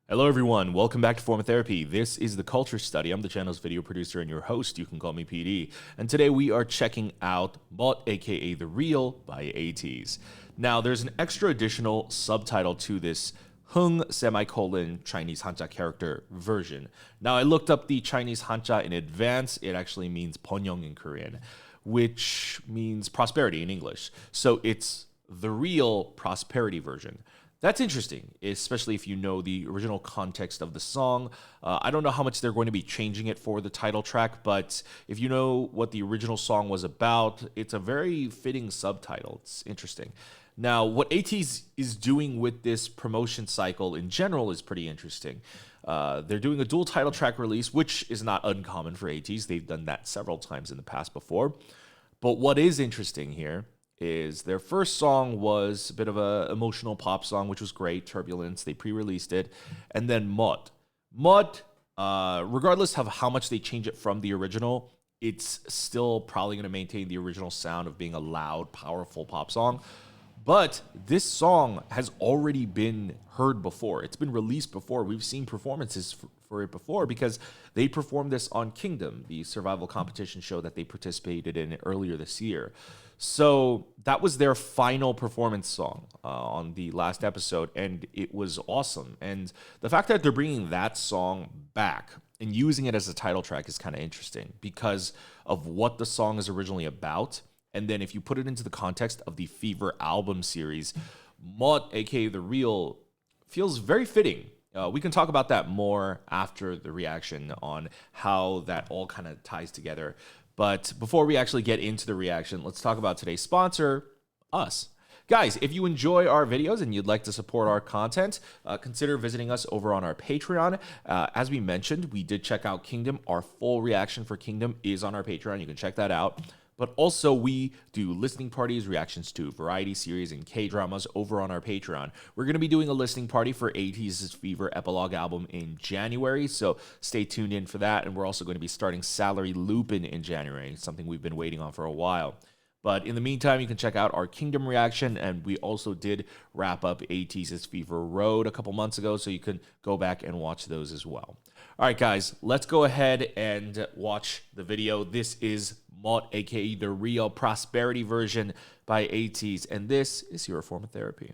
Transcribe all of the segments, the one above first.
Hello everyone, welcome back to Form of Therapy. This is the Culture Study. I'm the channel's video producer and your host. You can call me PD. And today we are checking out Mot, aka The Real by ATEEZ. Now there's an extra additional subtitle to this Hung semicolon Chinese Hanja character version. Now I looked up the Chinese Hanja in advance. It actually means Ponyong in Korean, which means prosperity in English. So it's the real prosperity version. That's interesting, especially if you know the original context of the song. I don't know how much they're going to be changing it for the title track, but if you know what the original song was about, it's a very fitting subtitle. It's interesting. Now, what ATEEZ is doing with this promotion cycle in general is pretty interesting. They're doing a dual title track release, which is not uncommon for ATEEZ. They've done that several times in the past before. But what is interesting here is their first song was a bit of an emotional pop song, which was great, Turbulence. They pre-released it. And then Mot. Mot, regardless of how much they change it from the original, it's still probably going to maintain the original sound of being a loud, powerful pop song. But this song has already been heard before. It's been released before. We've seen performances for it before because they performed this on Kingdom, the survival competition show that they participated in earlier this year. So that was their final performance song on the last episode, and it was awesome. And the fact that they're bringing that song back and using it as a title track is kind of interesting because of what the song is originally about. And then if you put it into the context of the Fever album series, Mot, aka The Real, feels very fitting. We can talk about that more after the reaction on how that all kind of ties together. But before we actually get into the reaction, let's talk about today's sponsor, us. Guys, if you enjoy our videos and you'd like to support our content, consider visiting us over on our Patreon. As we mentioned, we did check out Kingdom. Our full reaction for Kingdom is on our Patreon. You can check that out. But also we do listening parties, reactions to variety series and K-dramas over on our Patreon. We're going to be doing a listening party for ATEEZ's Fever epilogue album in January, so stay tuned in for that. And we're also going to be starting Salary Lupin in January, something we've been waiting on for a while. But in the meantime, you can check out our Kingdom reaction, and we also did wrap up ATEEZ's Fever Road a couple months ago, so you can go back and watch those as well. All right, guys, let's go ahead and watch the video. This is Mot, aka The Real Prosperity version by ATEEZ, and this is your form of therapy.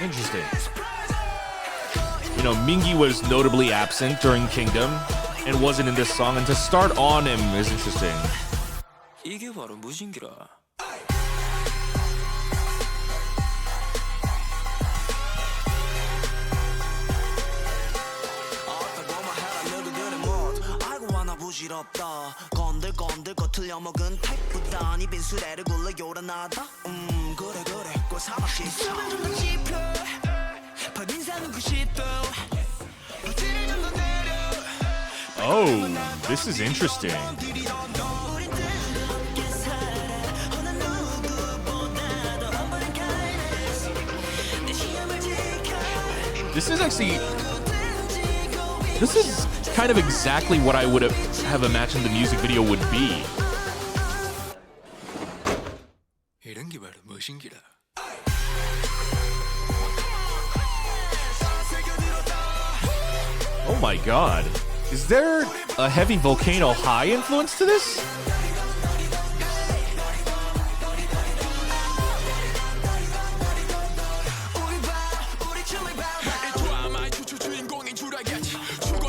Interesting. You know, Mingi was notably absent during Kingdom and wasn't in this song, and to start on him is interesting. 이게 바로 무신기라. 부질없다 건들건들 거틀려 먹은 택보다 니 빈수레를 굴러 요란하다 그래 그래 꼴사납게 있어 좀 더 짚어 퍼진사는 90도 버티를 좀 더 내려 Oh, this is interesting. This is kind of exactly what I would have imagined the music video would be. 이런 게 바로 무신기라. Oh my god. Is there a heavy Volcano High influence to this?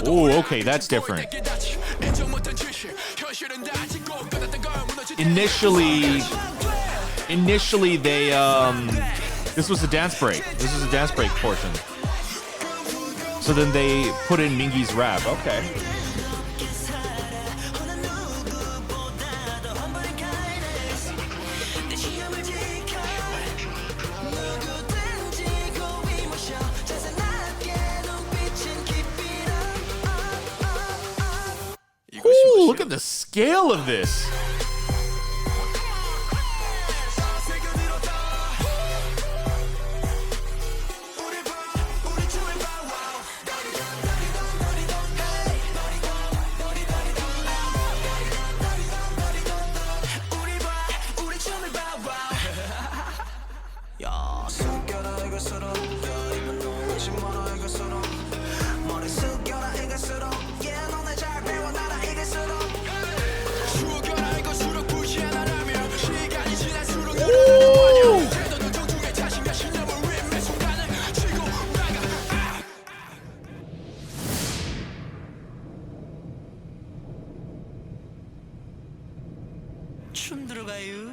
Oh, okay, that's different. Initially they this was a dance break. This was a dance break portion. So then they put in Mingi's rap. Okay. Ooh, look at the scale of this. 관심 많아 이길수록 머리 숙여라 이길수록 yeah 너네 잘 배워 나라 이길수록 죽여라 이길수록 굳이 하나라면 시간이 지날수록 열어나는 마냥 태도는 존중해 자신과 신념을 위해 매 순간을 쥐고 나가 춤 들어가요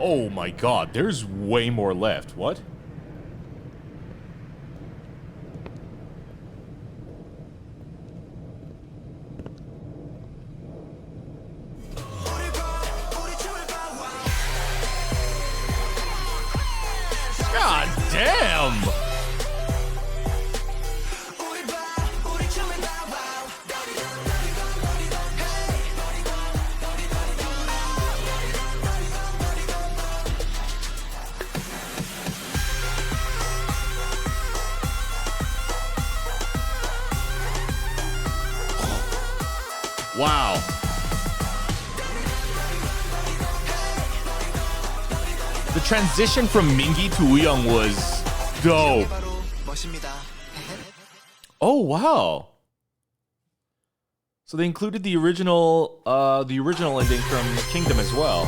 Oh my god, there's way more left. What? God damn! Wow. The transition from Mingi to Uyong was dope. Oh wow. So they included the original ending from Kingdom as well.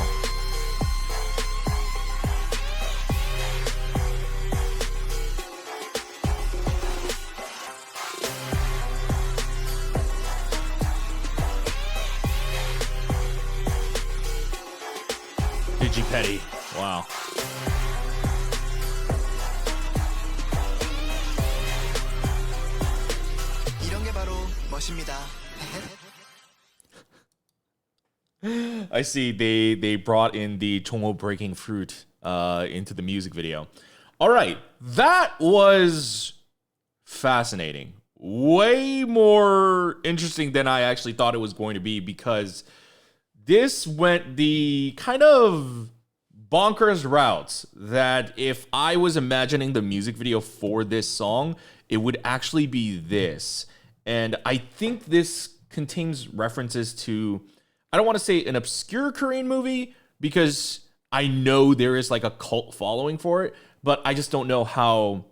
Petty. Wow. 이런 게 바로 멋입니다. I see they brought in the Chongho breaking fruit into the music video. All right, that was fascinating. Way more interesting than I actually thought it was going to be because this went the kind of bonkers routes that if I was imagining the music video for this song, it would actually be this. And I think this contains references to, I don't want to say an obscure Korean movie because I know there is like a cult following for it, but I just don't know how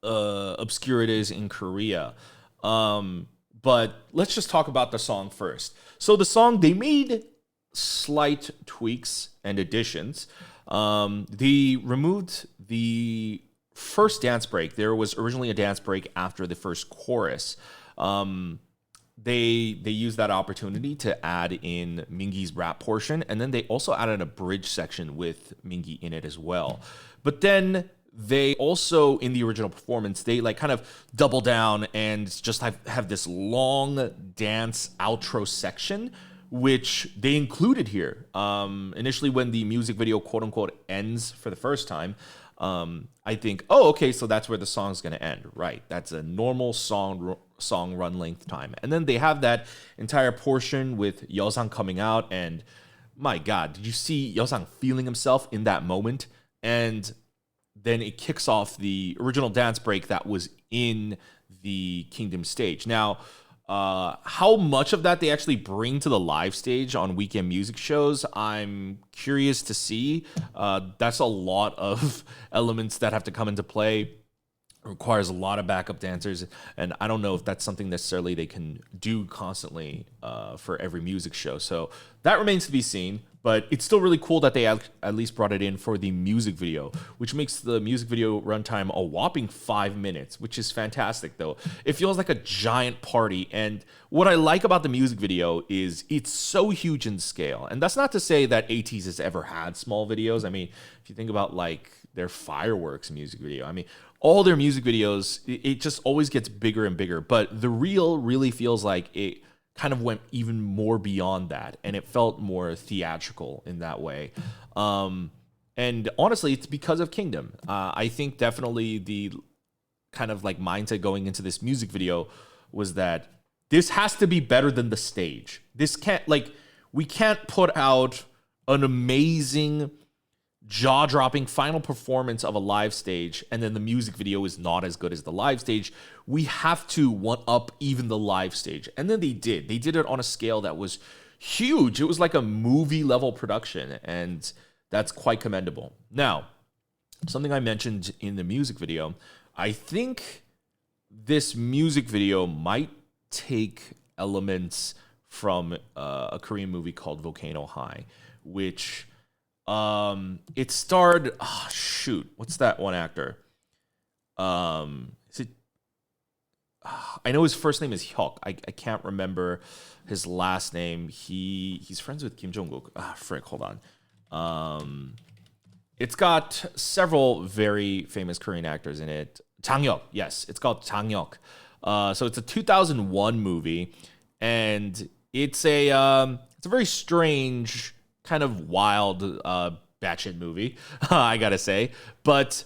obscure it is in Korea. But let's just talk about the song first. So the song, they made slight tweaks and additions. They removed the first dance break. There was originally a dance break after the first chorus. They used that opportunity to add in Mingi's rap portion, and then they also added a bridge section with Mingi in it as well. But then they also, in the original performance, they like kind of double down and just have this long dance outro section, which they included here. Initially, when the music video, quote unquote, ends for the first time, I think, oh, okay, so that's where the song's gonna end, right? That's a normal song run length time. And then they have that entire portion with Yeosang coming out, and my God, did you see Yeosang feeling himself in that moment? And then it kicks off the original dance break that was in the Kingdom stage. Now, how much of that they actually bring to the live stage on weekend music shows, I'm curious to see. That's a lot of elements that have to come into play. It requires a lot of backup dancers, and I don't know if that's something necessarily they can do constantly for every music show. So that remains to be seen. But it's still really cool that they at least brought it in for the music video, which makes the music video runtime a whopping 5 minutes, which is fantastic, though. It feels like a giant party. And what I like about the music video is it's so huge in scale. And that's not to say that ATEEZ has ever had small videos. I mean, if you think about like their fireworks music video, I mean, all their music videos, it just always gets bigger and bigger. But the reel really feels like it kind of went even more beyond that, and it felt more theatrical in that way. And honestly, it's because of Kingdom. I think definitely the kind of like mindset going into this music video was that this has to be better than the stage. This can't, like, we can't put out an amazing, jaw-dropping final performance of a live stage and then the music video is not as good as the live stage. We have to one up even the live stage. And then they did it on a scale that was huge. It was like a movie level production, and that's quite commendable. Now, something I mentioned in the music video, I think this music video might take elements from a Korean movie called Volcano High, which it starred, what's that one actor? Is it? I know his first name is Hyuk. I can't remember his last name. He's friends with Kim Jong-kook. Hold on. It's got several very famous Korean actors in it. Jang-hyuk, yes, it's called Jang-hyuk. So it's a 2001 movie, and it's a very strange, kind of wild, batshit movie, I gotta say. But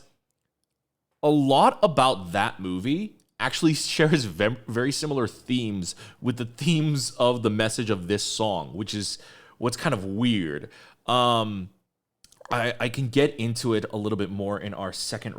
a lot about that movie actually shares very similar themes with the themes of the message of this song, which is what's kind of weird. I can get into it a little bit more in our second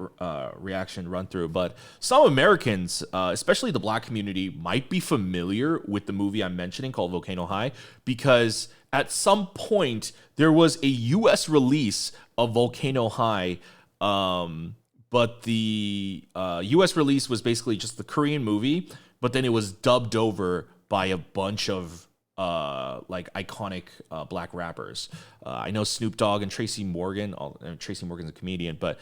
reaction run through, but some Americans, especially the Black community, might be familiar with the movie I'm mentioning called Volcano High, because at some point there was a US release of Volcano High, but the US release was basically just the Korean movie, but then it was dubbed over by a bunch of like iconic Black rappers. I know Snoop Dogg and Tracy Morgan. Tracy Morgan's a comedian, but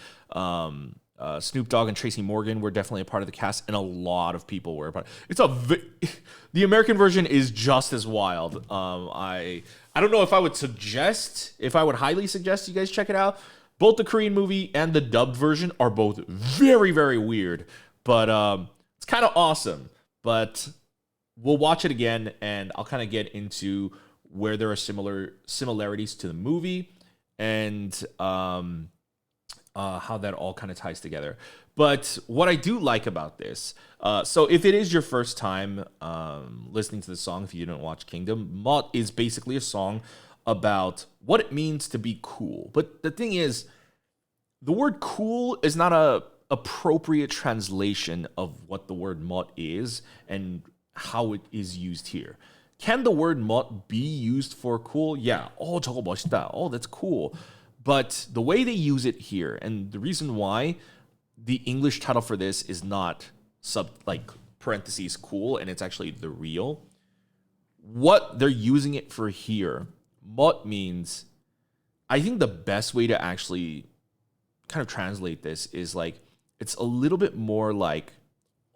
Snoop Dogg and Tracy Morgan were definitely a part of the cast, and a lot of people were a part. The American version is just as wild. I don't know if I would highly suggest you guys check it out. Both the Korean movie and the dubbed version are both very, very weird, but it's kind of awesome. But we'll watch it again, and I'll kind of get into where there are similarities to the movie and how that all kind of ties together. But what I do like about this, so if it is your first time listening to the song, if you didn't watch Kingdom, Mot is basically a song about what it means to be cool. But the thing is, the word cool is not a appropriate translation of what the word Mot is and how it is used here. Can the word Mot be used for cool? Yeah. Oh, 저거 멋있다. Oh, that's cool. But the way they use it here, and the reason why the English title for this is not parentheses cool, and it's actually the real, what they're using it for here, Mot means, I think the best way to actually kind of translate this is like, it's a little bit more like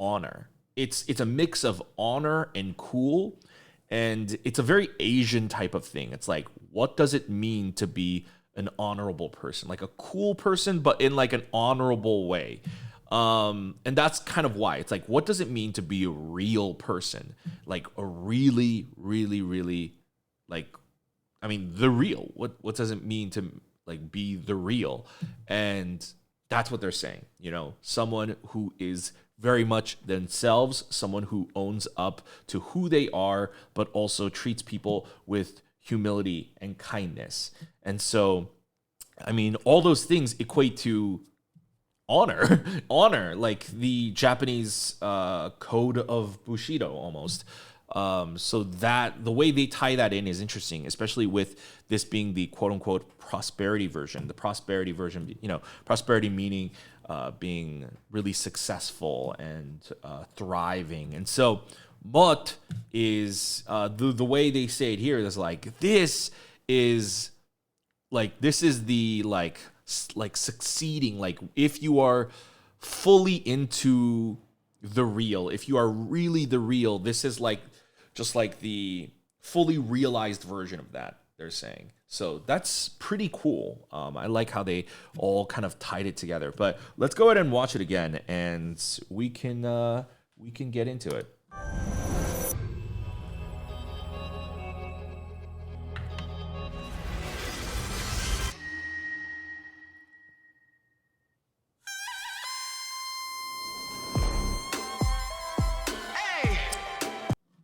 honor. It's a mix of honor and cool, and it's a very Asian type of thing. It's like, what does it mean to be an honorable person? Like a cool person, but in like an honorable way. And that's kind of why. It's like, what does it mean to be a real person? Like a really, really, really, like, I mean, the real. What does it mean to like be the real? And that's what they're saying. You know, someone who is very much themselves, someone who owns up to who they are, but also treats people with humility and kindness. And so, I mean, all those things equate to honor, like the Japanese code of Bushido almost. So that the way they tie that in is interesting, especially with this being the quote unquote prosperity version. The prosperity version, you know, prosperity meaning being really successful and thriving. And so But is the way they say it here is like this is the succeeding, like if you are fully into the real, if you are really the real, this is like just like the fully realized version of that, they're saying. So that's pretty cool. I like how they all kind of tied it together. But let's go ahead and watch it again, and we can get into it.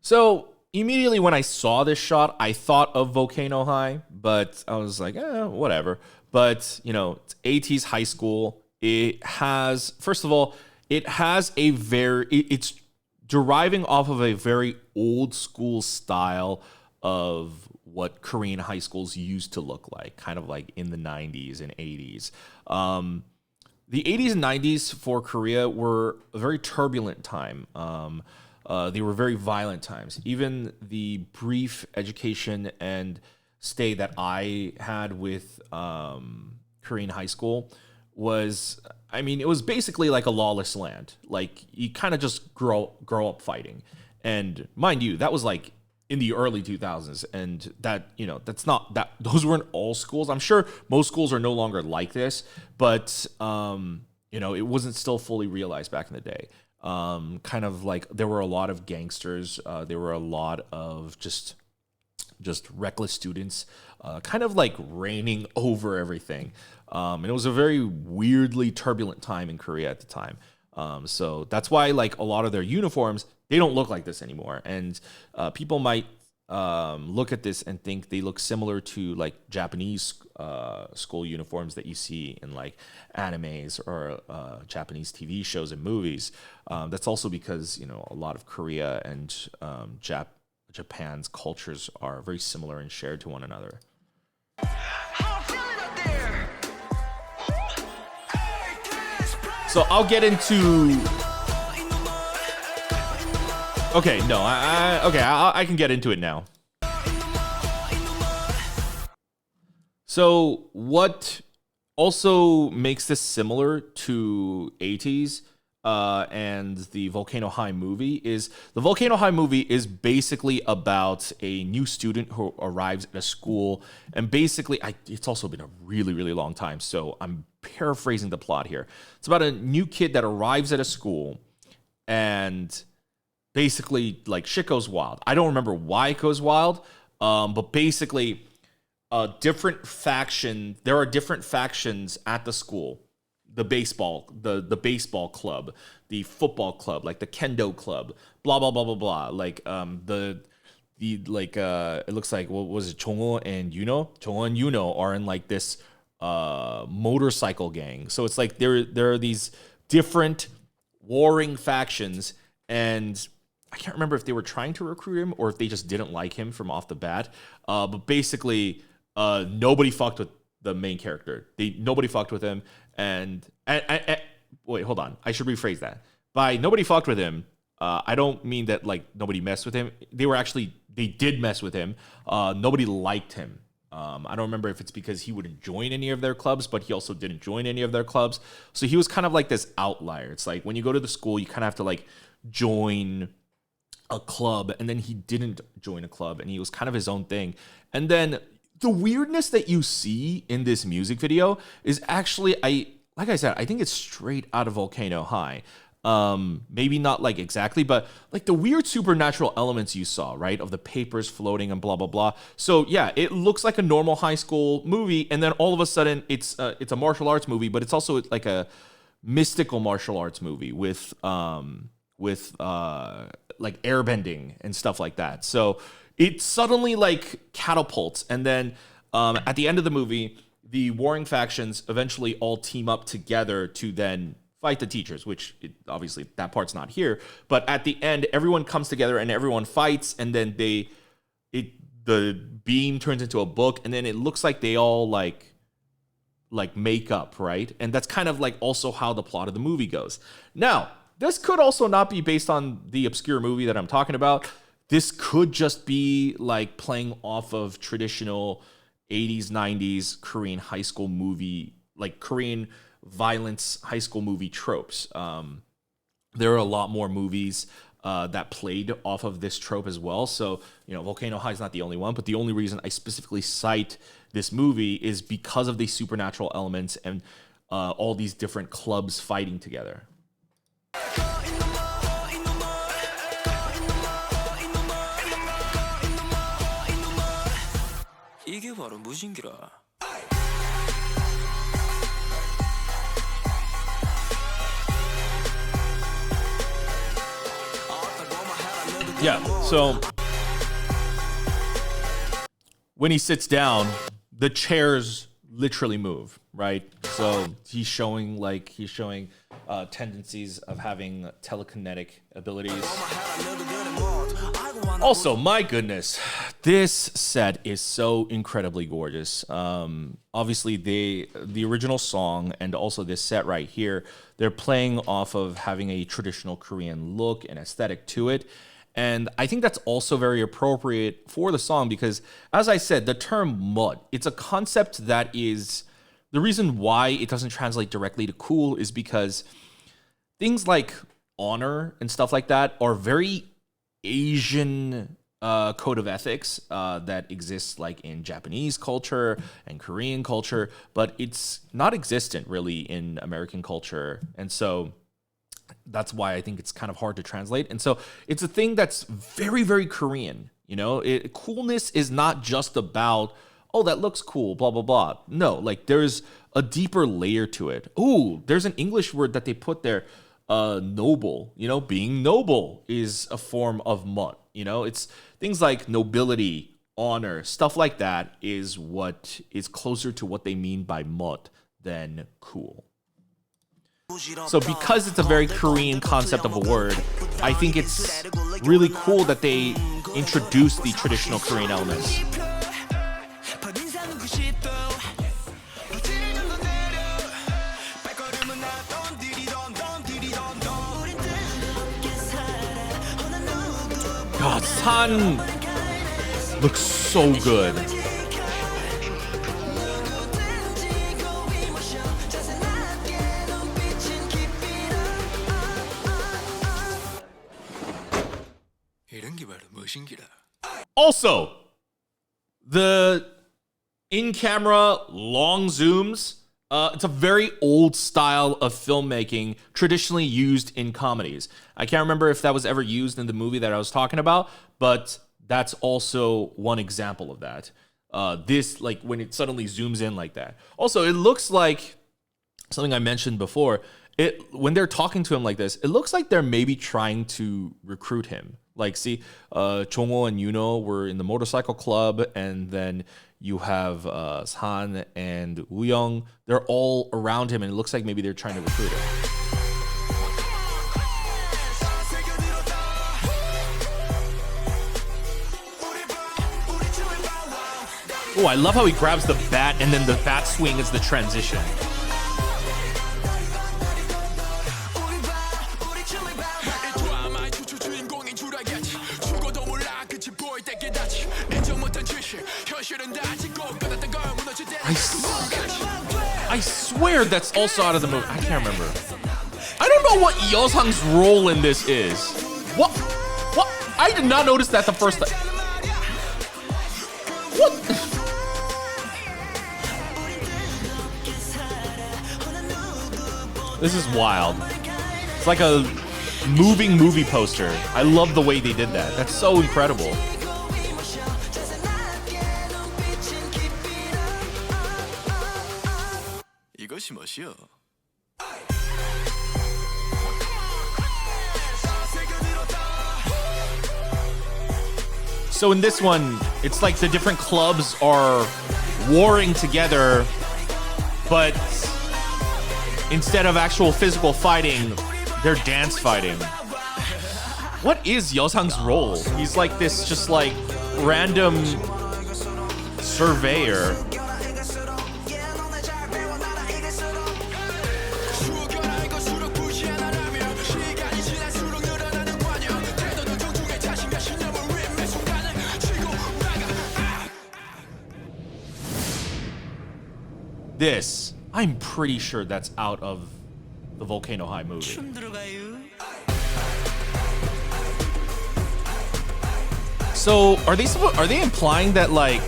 So immediately when I saw this shot, I thought of Volcano High, but I was like, whatever. But, you know, it's ATEEZ High School. It has, first of all, it has a it's deriving off of a very old school style of what Korean high schools used to look like, kind of like in the 90s and 80s. The 80s and 90s for Korea were a very turbulent time. They were very violent times. Even the brief education and stay that I had with Korean high school was, I mean, it was basically like a lawless land. Like you kind of just grow up fighting. And mind you, that was like in the early 2000s, and that, you know, that's not that, those weren't all schools. I'm sure most schools are no longer like this, but you know, it wasn't still fully realized back in the day. Kind of like there were a lot of gangsters, there were a lot of just reckless students, kind of like reigning over everything. And it was a very weirdly turbulent time in Korea at the time. So that's why like a lot of their uniforms, they don't look like this anymore. And people might look at this and think they look similar to like Japanese school uniforms that you see in like animes or Japanese TV shows and movies. That's also because, you know, a lot of Korea and Japan's cultures are very similar and shared to one another. So I'll get into. Okay, no, I can get into it now. So what also makes this similar to ATEEZ and the Volcano High movie is the Volcano High movie is basically about a new student who arrives at a school, and basically, it's also been a really, really long time, so I'm paraphrasing the plot here. It's about a new kid that arrives at a school, and basically, like, shit goes wild. I don't remember why it goes wild, but basically, there are different factions at the school. The baseball club, the football club, like the kendo club, blah blah blah blah blah. Like it looks like, what was it? Chongho and Yuno are in like this motorcycle gang. So it's like there are these different warring factions, and I can't remember if they were trying to recruit him or if they just didn't like him from off the bat. But basically, nobody fucked with the main character. Nobody fucked with him. And wait, hold on. I should rephrase that. By nobody fucked with him, I don't mean that like nobody messed with him. They did mess with him. Nobody liked him. I don't remember if it's because he wouldn't join any of their clubs, but he also didn't join any of their clubs. So he was kind of like this outlier. It's like when you go to the school, you kind of have to like join a club, and then he didn't join a club, and he was kind of his own thing. And then the weirdness that you see in this music video is actually, like I said, I think it's straight out of Volcano High. Maybe not like exactly, but like the weird supernatural elements you saw, right? Of the papers floating and blah, blah, blah. So yeah, it looks like a normal high school movie. And then all of a sudden it's a martial arts movie, but it's also like a mystical martial arts movie with like airbending and stuff like that. So it suddenly like catapults, and then at the end of the movie, the warring factions eventually all team up together to then fight the teachers, which obviously that part's not here. But at the end, everyone comes together and everyone fights, and then the beam turns into a book, and then it looks like they all like make up, right? And that's kind of like also how the plot of the movie goes. Now, this could also not be based on the obscure movie that I'm talking about. This could just be like playing off of traditional 80s, 90s Korean high school movie, like Korean violence high school movie tropes. There are a lot more movies that played off of this trope as well. So, Volcano High is not the only one, but the only reason I specifically cite this movie is because of the supernatural elements and all these different clubs fighting together. 이게 바로 무신기라. Yeah, so when he sits down, the chairs literally move, right? So he's showing tendencies of having telekinetic abilities. Also, my goodness, this set is so incredibly gorgeous. Obviously, the original song and also this set right here, they're playing off of having a traditional Korean look and aesthetic to it. And I think that's also very appropriate for the song because, as I said, the term mud, it's a concept that is, the reason why it doesn't translate directly to cool is because things like honor and stuff like that are very Asian code of ethics that exists like in Japanese culture and Korean culture, but it's not existent really in American culture. And so that's why I think it's kind of hard to translate. And so it's a thing that's very, very Korean. Coolness is not just about, oh, that looks cool, blah, blah, blah. No, like there's a deeper layer to it. Ooh, there's an English word that they put there, noble. Being noble is a form of mud. It's things like nobility, honor, stuff like that is what is closer to what they mean by mud than cool. So because it's a very Korean concept of a word, I think it's really cool that they introduced the traditional Korean elements. God, San looks so good. Also, the in-camera long zooms, it's a very old style of filmmaking traditionally used in comedies. I can't remember if that was ever used in the movie that I was talking about, but that's also one example of that. This, like when it suddenly zooms in like that. Also, it looks like something I mentioned before. When they're talking to him like this, it looks like they're maybe trying to recruit him. Like, see, Jongho and Yuno were in the motorcycle club, and then you have San and Wooyoung. They're all around him, and it looks like maybe they're trying to recruit him. Oh, I love how he grabs the bat, and then the bat swing is the transition. I swear that's also out of the movie. I can't remember. I don't know what Yeosang's role in this is. What? I did not notice that the first time. What? This is wild. It's like a moving movie poster. I love the way they did that. That's so incredible. So in this one, it's like the different clubs are warring together, but instead of actual physical fighting, they're dance fighting. What is Yeosang's role? He's like this just like random surveyor. this, I'm pretty sure that's out of the Volcano High movie. 춤 들어가요. So are they implying that like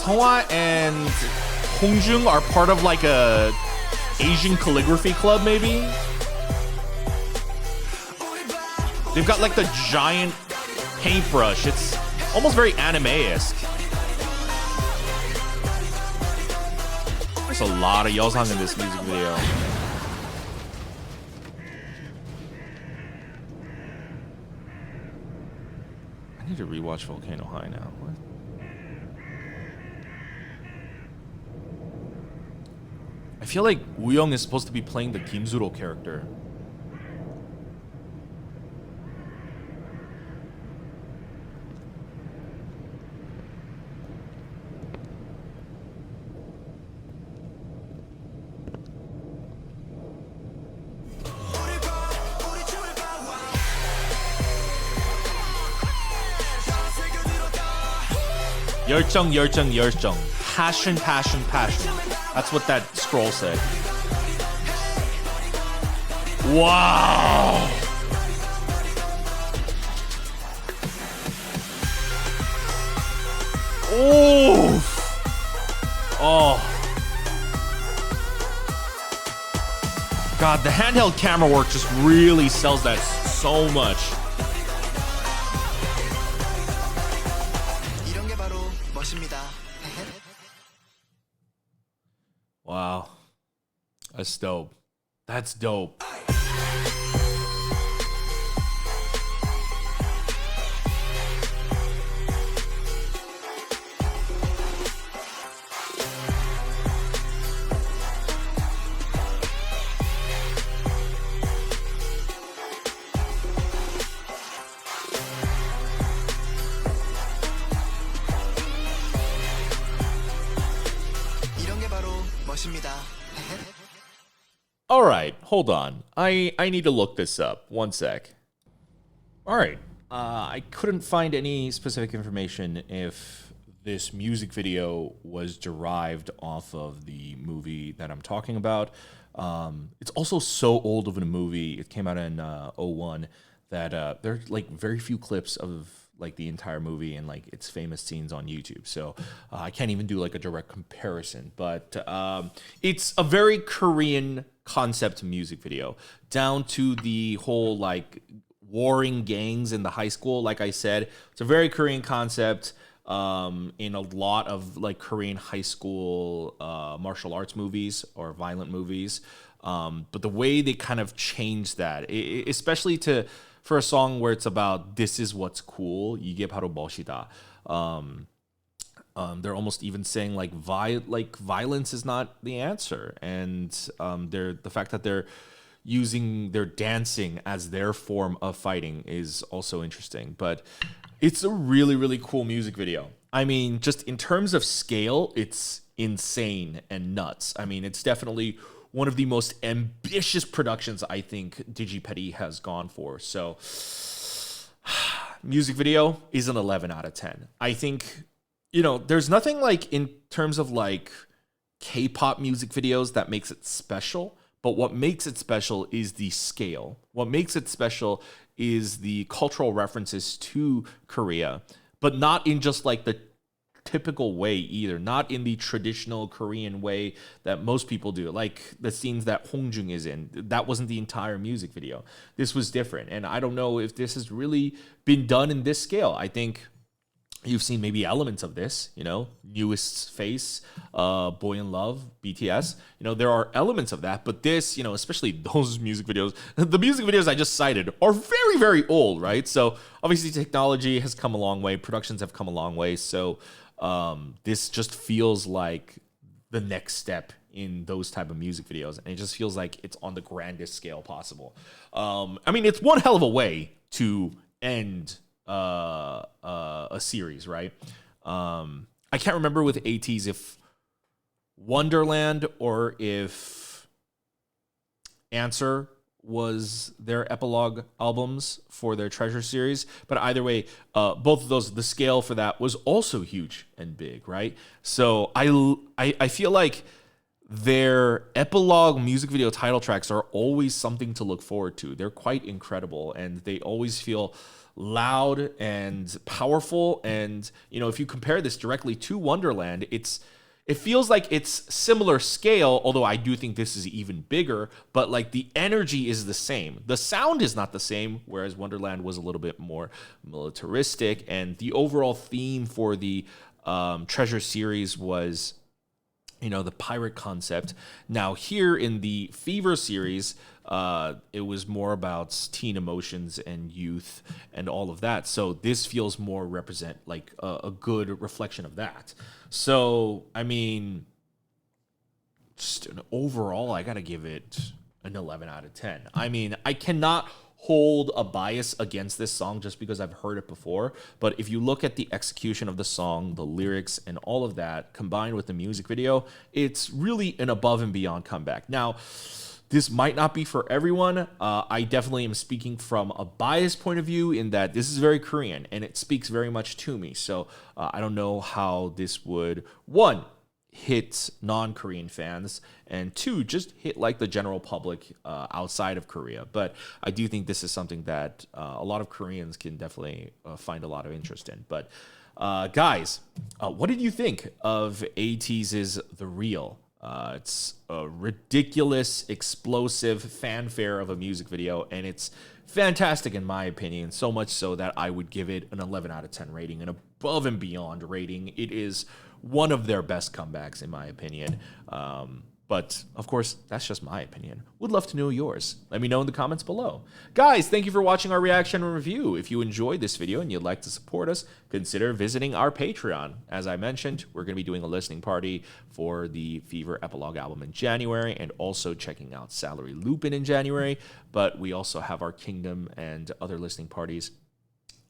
Seonghwa and Hongjung are part of like a Asian calligraphy club maybe? They've got like the giant paintbrush. It's almost very anime-esque. There's a lot of Yeosang in this music video. I need to rewatch Volcano High now. What? I feel like Woo Young is supposed to be playing the Kim Suro character. 열정, 열정, 열정. Passion, passion, passion. That's what that scroll said. Wow! Oof! Oh. God, the handheld camera work just really sells that so much. 이런 게 바로 멋입니다. Wow. That's dope. That's dope. 이런 게 바로 멋입니다. All right, hold on. I need to look this up. One sec. All right. I couldn't find any specific information if this music video was derived off of the movie that I'm talking about. It's also so old of a movie. It came out in 01 that there's like very few clips of like the entire movie and like its famous scenes on YouTube. So I can't even do like a direct comparison, but it's a very Korean concept music video, down to the whole like warring gangs in the high school. Like I said, it's a very Korean concept in a lot of like Korean high school martial arts movies or violent movies. But the way they kind of changed that, especially for a song where it's about this is what's cool, 이게 바로 멋이다. They're almost even saying like violence is not the answer, and the fact that they're using their dancing as their form of fighting is also interesting. But it's a really, really cool music video. I mean, just in terms of scale, it's insane and nuts. I mean, it's definitely one of the most ambitious productions I think Digipedi has gone for. So, music video is an 11 out of 10. I think, you know, there's nothing like in terms of like K-pop music videos that makes it special. But what makes it special is the scale. What makes it special is the cultural references to Korea, but not in just like the typical way either, not in the traditional Korean way that most people do, like the scenes that Hongjung is in. That wasn't the entire music video. This was different, and I don't know if this has really been done in this scale. I think you've seen maybe elements of this, you know, Newest's Face, Boy in Love, BTS. You know, there are elements of that, but this, you know, especially those music videos, the music videos I just cited are very, very old, right? So obviously technology has come a long way, productions have come a long way. So this just feels like the next step in those type of music videos, and it just feels like it's on the grandest scale possible. I mean, it's one hell of a way to end a series, right? I can't remember with ATEEZ if Wonderland or if Answer was their epilogue albums for their Treasure series. But either way, both of those, the scale for that was also huge and big, right? So I feel like their epilogue music video title tracks are always something to look forward to. They're quite incredible, and they always feel loud and powerful. And, you know, if you compare this directly to Wonderland, it feels like it's similar scale, although I do think this is even bigger, but like the energy is the same. The sound is not the same, whereas Wonderland was a little bit more militaristic, and the overall theme for the Treasure series was, you know, the pirate concept. Now here in the Fever series, it was more about teen emotions and youth and all of that. So this feels more represent like a good reflection of that. So, I mean, just overall, I got to give it an 11 out of 10. I mean, I cannot hold a bias against this song just because I've heard it before. But if you look at the execution of the song, the lyrics, and all of that combined with the music video, it's really an above and beyond comeback. Now, this might not be for everyone. I definitely am speaking from a biased point of view in that this is very Korean and it speaks very much to me. So I don't know how this would, one, hit non-Korean fans, and two, just hit like the general public outside of Korea. But I do think this is something that a lot of Koreans can definitely find a lot of interest in. But guys, what did you think of ATEEZ's The Real? It's a ridiculous, explosive fanfare of a music video, and it's fantastic in my opinion, so much so that I would give it an 11 out of 10 rating, an above and beyond rating. It is one of their best comebacks in my opinion. But, of course, that's just my opinion. Would love to know yours. Let me know in the comments below. Guys, thank you for watching our reaction and review. If you enjoyed this video and you'd like to support us, consider visiting our Patreon. As I mentioned, we're going to be doing a listening party for the Fever Epilogue album in January, and also checking out Salary Lupin in January. But we also have our Kingdom and other listening parties,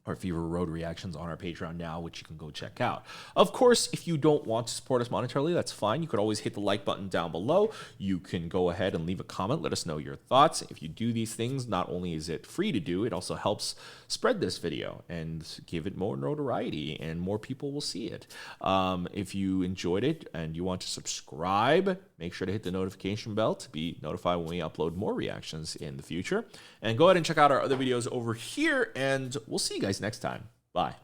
our Fever Road reactions on our Patreon now, which you can go check out. Of course, if you don't want to support us monetarily, that's fine. You could always hit the like button down below. You can go ahead and leave a comment. Let us know your thoughts. If you do these things, not only is it free to do, it also helps spread this video and give it more notoriety, and more people will see it. If you enjoyed it and you want to subscribe, make sure to hit the notification bell to be notified when we upload more reactions in the future. And go ahead and check out our other videos over here, and we'll see you guys next time. Bye.